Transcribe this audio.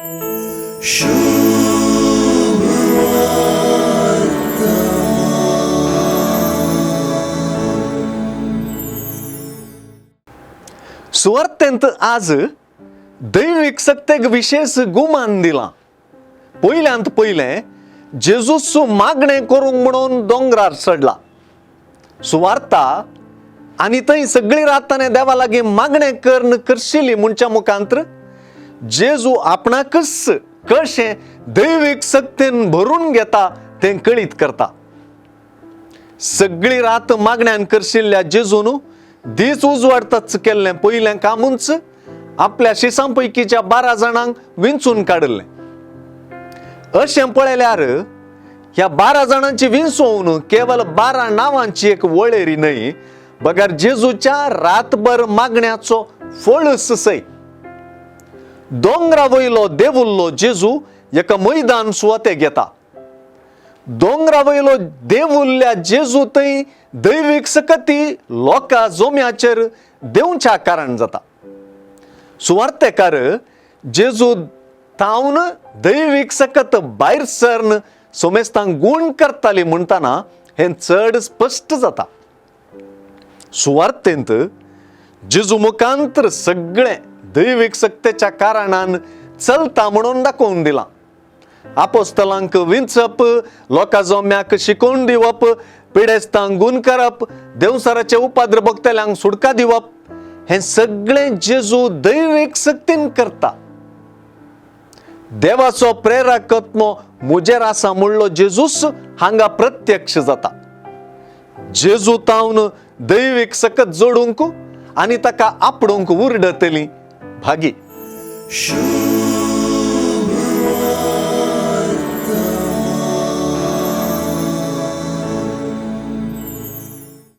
सुवार्थेंत आज दैविक सत्तेक विशेष गुमान दिला. पयल्यांत पयलें जेजूस मागणें करूंक म्हणून दोंगरार चडला. सुवार्ता आनी थंय सगळी रातांनी देवा लागीं मागणें करशिल्ली म्हणच्या मुखांतर जेजू आपणाकच कशें दैविक सत्तेन भरून घेता तें कळीत करता. सगळी रात मागण्यान करशिल्ल्या जेजून दीस उजवाडताच केल्लें पयलें कामूच आपल्या शिसां पैकीच्या 12 जाणांक विंचून काडलें. अशें पळयल्यार ह्या 12 जाणांची विंचोवन केवळ 12 नांवांची एक वळेरी न्हय, बगर जेजूच्या रातभर मागण्याचो फळच सै. दोंगरा वयलो देवुल्लो जेजू एका मैदान सुवाते घेता. दोंगरा वयलो देवुल्ल्या जेजू थंय दैविक सकती लोकां जोम्याचेर देंवच्या कारण जाता. सुवार्थेकार जेजू थावन दैविक सकत भायर सरन सोमेस्तांक गूण करताली म्हणटना हें चड स्पश्ट जाता. सुवार्थेंत जेजू मुखांतर सगळें दैविक सक्तेच्या कारणान चलता म्हणून दाखोवन दिलां. आपोस्तलांक विंचप, लोकां जोम्याक शिकोवन दिवप, पिडेस्तांक गूण करप, देवसराचे उपाद्र भोगतल्यांक सुटका दिवप, हें सगळें जेजू दैविक सक्तीन करता. देवाचो प्रेरकत्व मुजेर आसा म्हणलो जेजूस हांगा प्रत्यक्ष जाता. जेजू तावन दैविक सकत जोडूंक आनी ताका आपणूंक उर्डतली भागी.